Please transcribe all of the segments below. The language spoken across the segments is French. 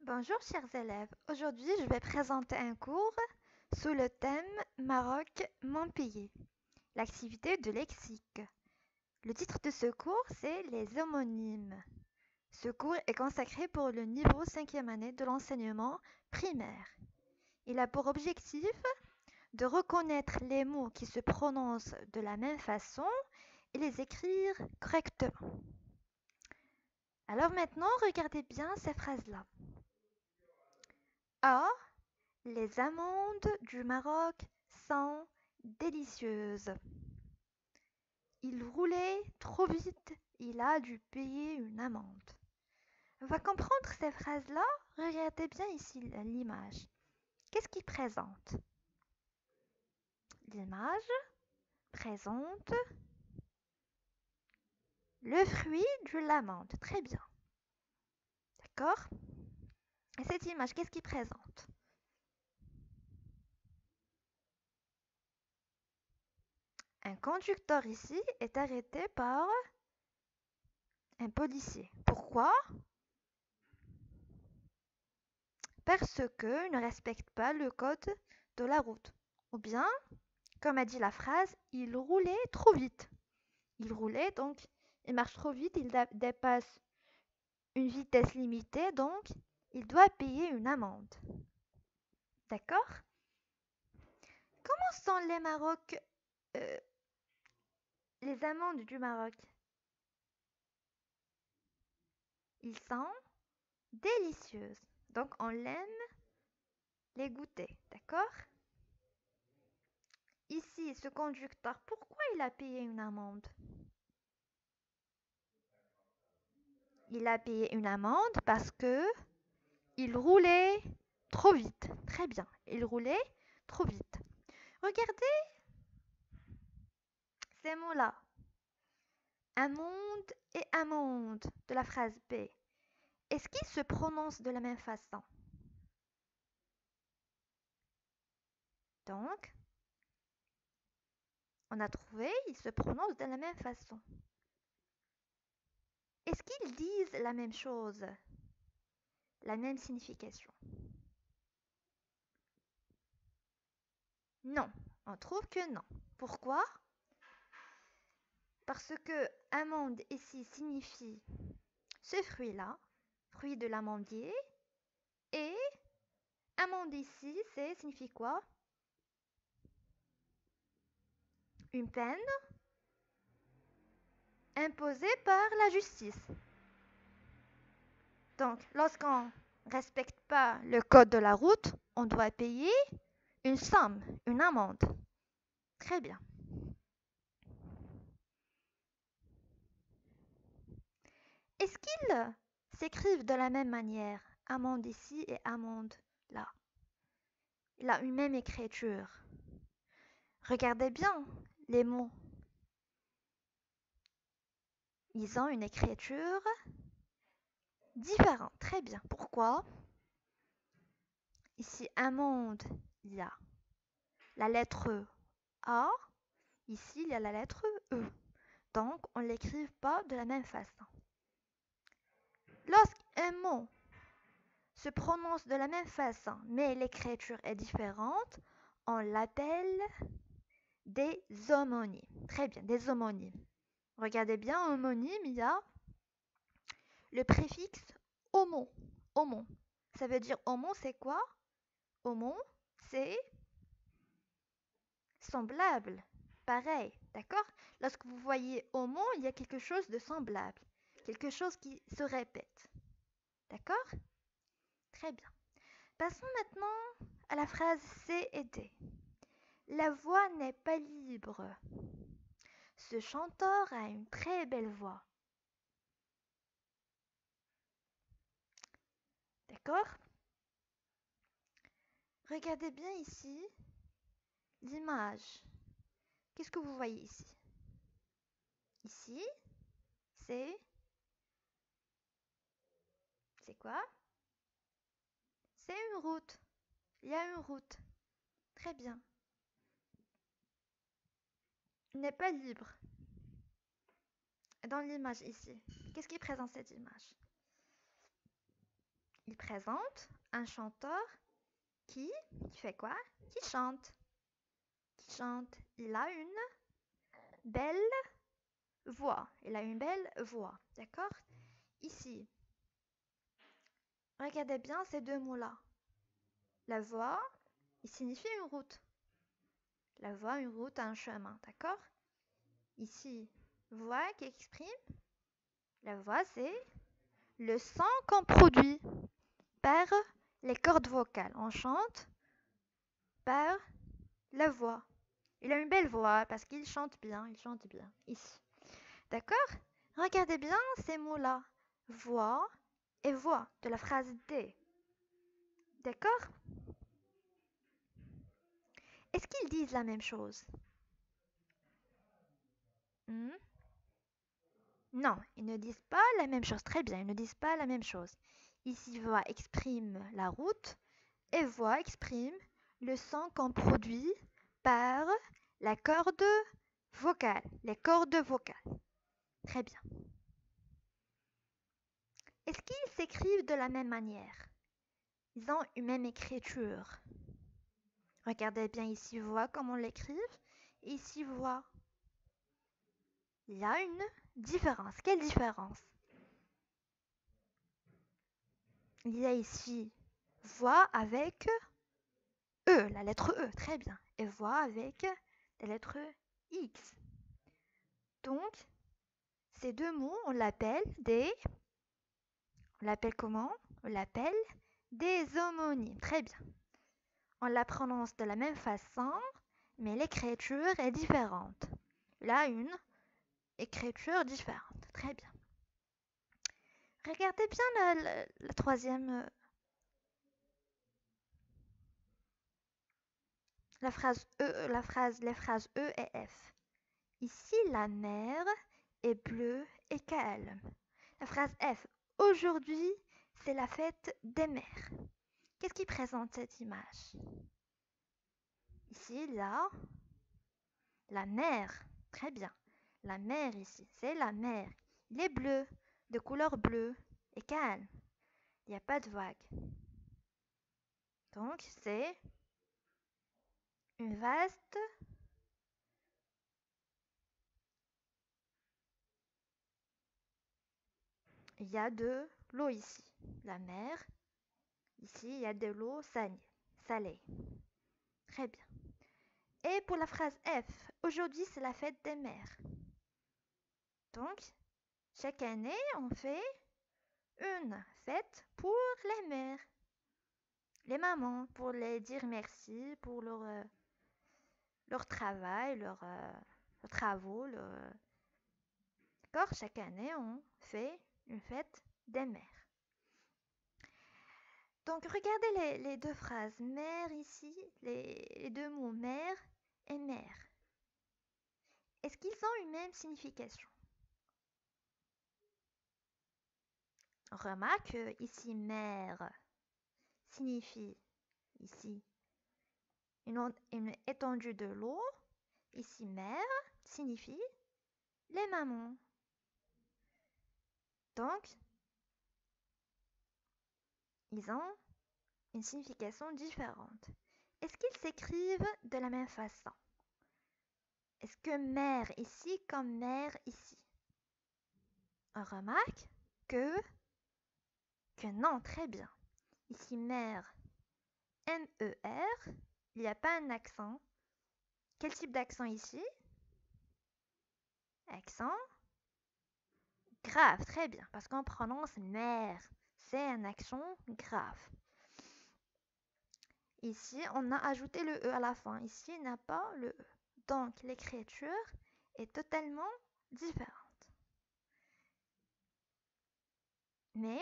Bonjour chers élèves, aujourd'hui je vais présenter un cours sous le thème Maroc, mon pays, l'activité de lexique. Le titre de ce cours c'est les homonymes. Ce cours est consacré pour le niveau 5e année de l'enseignement primaire. Il a pour objectif de reconnaître les mots qui se prononcent de la même façon et les écrire correctement. Alors maintenant, regardez bien ces phrases-là. A. Les amandes du Maroc sont délicieuses. Il roulait trop vite, il a dû payer une amende. On va comprendre ces phrases-là. Regardez bien ici l'image. Qu'est-ce qui présente? L'image présente le fruit de l'amande. Très bien. D'accord? Et cette image, qu'est-ce qui présente? Un conducteur ici est arrêté par un policier. Pourquoi? Parce qu'il ne respecte pas le code de la route. Ou bien, comme a dit la phrase, il roulait trop vite. Il roulait, donc il marche trop vite, il dépasse une vitesse limitée, donc il doit payer une amende. D'accord? Comment sont euh, les amendes du Maroc? Ils sont délicieuses. Donc on l'aime les goûter. D'accord? Ici, ce conducteur, pourquoi il a payé une amende? Il a payé une amende parce que il roulait trop vite. Très bien, il roulait trop vite. Regardez ces mots-là. Amende et amende de la phrase B. Est-ce qu'ils se prononcent de la même façon? Donc, on a trouvé, ils se prononcent de la même façon. Est-ce qu'ils disent la même chose? La même signification? Non, on trouve que non. Pourquoi? Parce que amande ici signifie ce fruit-là, fruit de l'amandier, et amende ici, c'est signifie quoi? Une peine imposée par la justice. Donc, lorsqu'on ne respecte pas le code de la route, on doit payer une somme, une amende. Très bien. Est-ce qu'ils s'écrivent de la même manière? Amende ici et amende là. Il a une même écriture. Regardez bien les mots. Ils ont une écriture différente. Très bien. Pourquoi? Ici, amende, il y a la lettre A. Ici, il y a la lettre E. Donc, on ne l'écrive pas de la même façon. Lorsqu'un mot se prononce de la même façon, mais l'écriture est différente, on l'appelle des homonymes. Très bien, des homonymes. Regardez bien, homonyme, il y a le préfixe homo. Homo. Ça veut dire homo, c'est quoi? Homo, c'est semblable, pareil, d'accord? Lorsque vous voyez homo, il y a quelque chose de semblable, quelque chose qui se répète. D'accord? Très bien. Passons maintenant à la phrase C et D. La voix n'est pas libre. Ce chanteur a une très belle voix. D'accord? Regardez bien ici l'image. Qu'est-ce que vous voyez ici? Ici, c'est quoi? C'est une route. Il y a une route. Très bien. Il n'est pas libre. Dans l'image ici, qu'est-ce qui présente cette image? Il présente un chanteur qui fait quoi? Qui chante. Qui chante. Il a une belle voix. Il a une belle voix. D'accord? Ici, regardez bien ces deux mots-là. La voie, il signifie une route. La voie, une route, un chemin. D'accord? Ici, voix qui exprime. La voix, c'est le son qu'on produit par les cordes vocales. On chante par la voix. Il a une belle voix parce qu'il chante bien. Il chante bien. Ici. D'accord? Regardez bien ces mots-là. Voix et voix de la phrase D. D'accord? Est-ce qu'ils disent la même chose? Hmm? Non, ils ne disent pas la même chose. Très bien, ils ne disent pas la même chose. Ici, voix exprime la route et voix exprime le son qu'on produit par la corde vocale, les cordes vocales. Très bien. Est-ce qu'ils s'écrivent de la même manière? Ils ont une même écriture. Regardez bien ici, voix comme on l'écrit. Ici, voix. Il y a une différence. Quelle différence? Il y a ici voix avec E, la lettre E, très bien. Et voix avec la lettre X. Donc, ces deux mots, on l'appelle des... On l'appelle comment? On l'appelle des homonymes. Très bien. On la prononce de la même façon, mais l'écriture est différente. Là, une écriture différente. Très bien. Regardez bien la troisième... les phrases E et F. Ici, la mer est bleue et calme. La phrase F. Aujourd'hui, c'est la fête des mers. Qu'est-ce qui présente cette image? Ici, là, la mer. Très bien. La mer ici, c'est la mer. Il est bleu, de couleur bleue et calme. Il n'y a pas de vague. Donc, c'est une vaste il y a de l'eau ici. La mer. Ici, il y a de l'eau salée. Très bien. Et pour la phrase F, aujourd'hui c'est la fête des mères. Donc, chaque année, on fait une fête pour les mères, les mamans, pour les dire merci pour leur travail, leurs travaux. D'accord? Chaque année, on fait une fête des mères. Donc, regardez les deux phrases. Mère ici, les deux mots mère et mère. Est-ce qu'ils ont une même signification? Remarque que ici mère signifie ici une étendue de l'eau. Ici mère signifie les mamans. Donc, ils ont une signification différente. Est-ce qu'ils s'écrivent de la même façon? Est-ce que mère ici comme mère ici? On remarque que non, très bien. Ici mère, M-E-R, il n'y a pas un accent. Quel type d'accent ici? Accent grave, très bien, parce qu'on prononce mère. C'est un accent grave. Ici, on a ajouté le E à la fin. Ici, il n'y a pas le E. Donc, l'écriture est totalement différente. Mais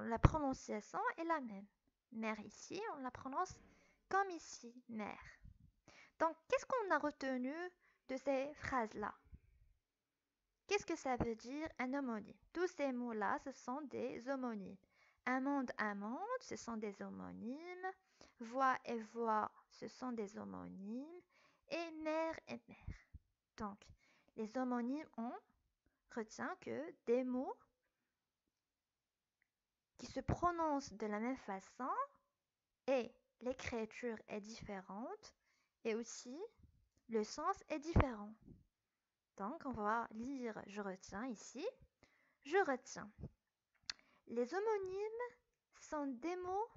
la prononciation est la même. Mère ici, on la prononce comme ici, mère. Donc, qu'est-ce qu'on a retenu de ces phrases-là? Qu'est-ce que ça veut dire un homonyme? Tous ces mots-là, ce sont des homonymes. Un monde, ce sont des homonymes. Voix et voix, ce sont des homonymes. Et mère et mère. Donc, les homonymes, on retient que des mots qui se prononcent de la même façon et l'écriture est différente et aussi le sens est différent. Donc, on va lire je retiens ici. Je retiens. Les homonymes sont des mots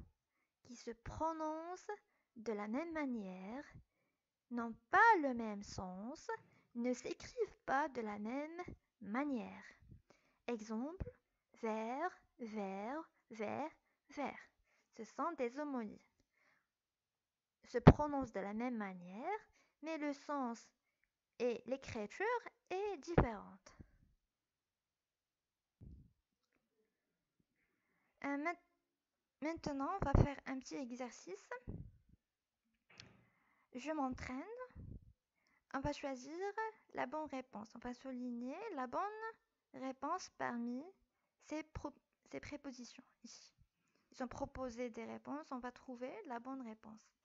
qui se prononcent de la même manière, n'ont pas le même sens, ne s'écrivent pas de la même manière. Exemple, vers, vers, vers, vers. Ce sont des homonymes. Se prononcent de la même manière, mais le sens et l'écriture est différente. Maintenant, on va faire un petit exercice. Je m'entraîne. On va choisir la bonne réponse. On va souligner la bonne réponse parmi ces prépositions ici. Ils ont proposé des réponses. On va trouver la bonne réponse.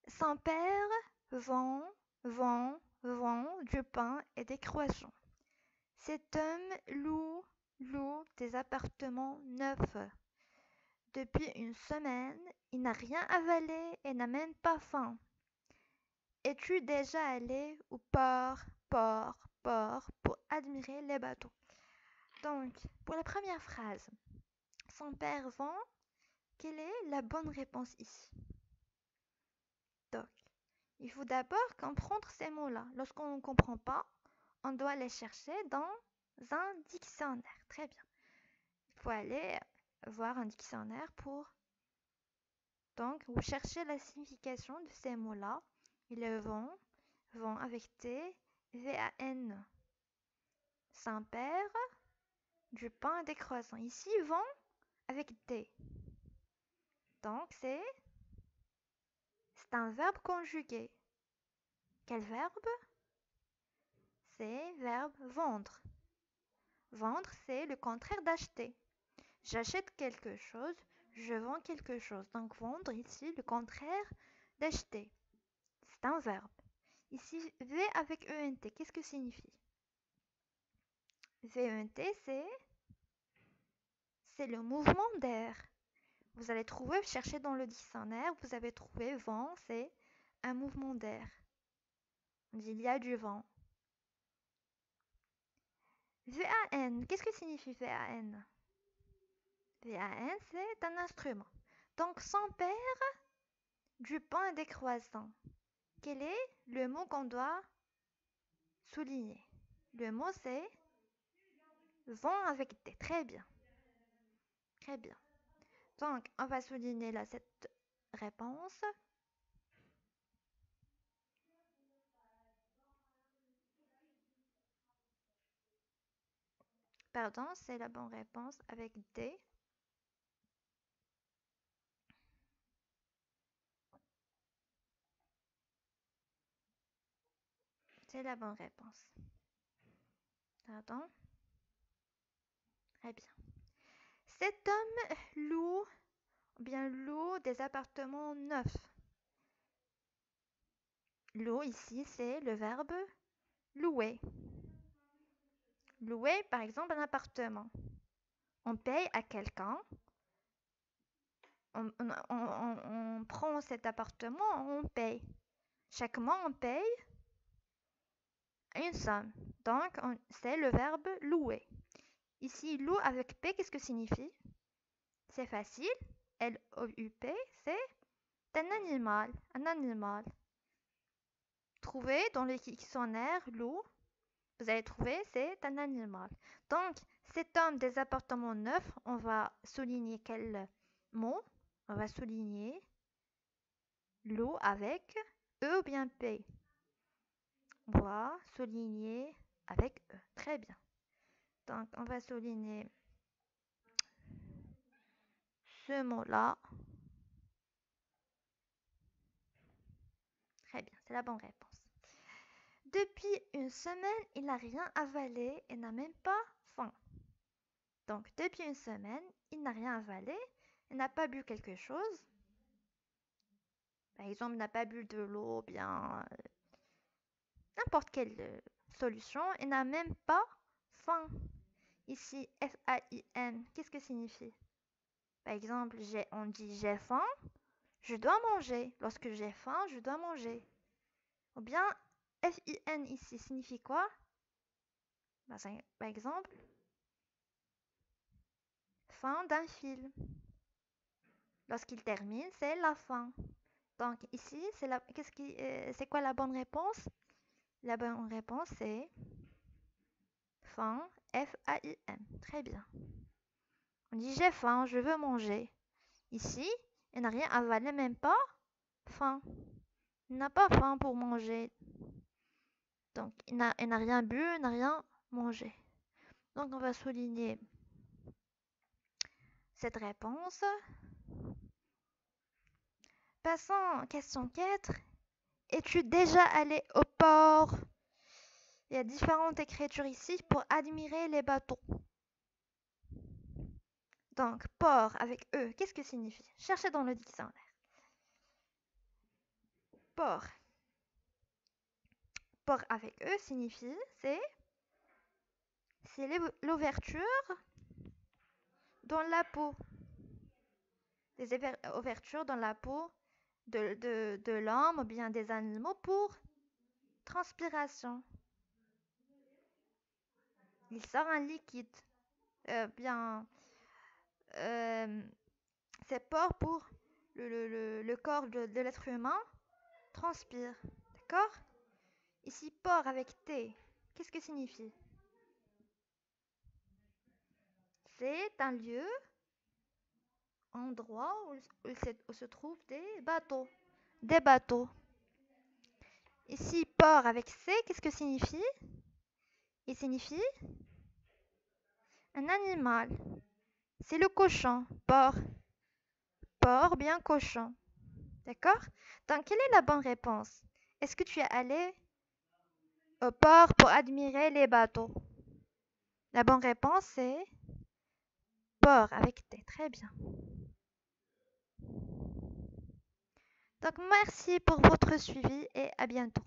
Son père vend du pain et des croissants. Cet homme loue des appartements neufs. Depuis une semaine, il n'a rien avalé et n'a même pas faim. Es-tu déjà allé au port pour admirer les bateaux? Donc, pour la première phrase, son père vend, quelle est la bonne réponse ici? Donc, il faut d'abord comprendre ces mots-là. Lorsqu'on ne comprend pas, on doit les chercher dans un dictionnaire. Très bien. Il faut aller voir un dictionnaire pour donc vous cherchez la signification de ces mots-là. Il est vend avec T, V-A-N. Saint-Père, du pain et des croissants. Ici, vend avec D. Donc, c'est un verbe conjugué. Quel verbe? C'est verbe vendre. Vendre, c'est le contraire d'acheter. J'achète quelque chose, je vends quelque chose. Donc, vendre, ici, le contraire d'acheter. C'est un verbe. Ici, V avec ENT, qu'est-ce que signifie? VENT, c'est le mouvement d'air. Vous allez trouver, cherchez dans le dictionnaire, vous avez trouvé vent, c'est un mouvement d'air. On dit il y a du vent. VAN, qu'est-ce que signifie VAN? VAN, c'est un instrument. Donc, son père, du pain et des croissants. Quel est le mot qu'on doit souligner? Le mot, c'est vent avec des. Très bien. Très bien. Donc, on va souligner là cette réponse. Pardon, c'est la bonne réponse avec D. C'est la bonne réponse. Pardon. Très bien. Cet homme loue des appartements neufs. Loue ici, c'est le verbe louer. Louer, par exemple, un appartement. On paye à quelqu'un. On prend cet appartement, on paye. Chaque mois, on paye une somme. Donc, c'est le verbe louer. Ici, loue avec P, qu'est-ce que signifie? C'est facile. L-O-U-P, c'est un animal. Un animal. Trouvez dans le dictionnaire loup. Vous allez trouver, c'est un animal. Donc, cet homme des appartements neufs, on va souligner quel mot? On va souligner loup avec E ou bien P. On va souligner avec E. Très bien. Donc, on va souligner ce mot-là. Très bien, c'est la bonne réponse. Depuis une semaine, il n'a rien avalé et n'a même pas faim. Donc, depuis une semaine, il n'a rien avalé, il n'a pas bu quelque chose. Par exemple, il n'a pas bu de l'eau, bien n'importe quelle solution, il n'a même pas faim. Ici, F-A-I-N, qu'est-ce que signifie? Par exemple, on dit j'ai faim, je dois manger. Lorsque j'ai faim, je dois manger. Ou bien, F-I-N ici signifie quoi? Par exemple, fin d'un film. Lorsqu'il termine, c'est la fin. Donc ici, c'est quoi la bonne réponse? La bonne réponse c'est faim, F-A-I-N. Très bien. On dit j'ai faim, je veux manger. Ici, il n'a rien avalé, même pas faim. Il n'a pas faim pour manger. Donc il n'a rien bu, il n'a rien mangé. Donc on va souligner cette réponse. Passons à question 4. Es-tu déjà allé au port? Il y a différentes écritures ici pour admirer les bateaux. Donc, port avec E, qu'est-ce que signifie? Cherchez dans le dictionnaire. Port. Port avec E signifie, c'est l'ouverture dans la peau. Des ouvertures dans la peau de l'homme ou bien des animaux pour transpiration. Il sort un liquide. Bien, c'est port pour le corps de l'être humain transpire. D'accord? Ici, port avec T, qu'est-ce que signifie? C'est un lieu, endroit où se trouvent des bateaux. Des bateaux. Ici, port avec C, qu'est-ce que signifie? Il signifie un animal. C'est le cochon. Porc. Porc, bien cochon. D'accord? Donc, quelle est la bonne réponse? Est-ce que tu es allé au port pour admirer les bateaux? La bonne réponse c'est port avec T. Très bien. Donc, merci pour votre suivi et à bientôt.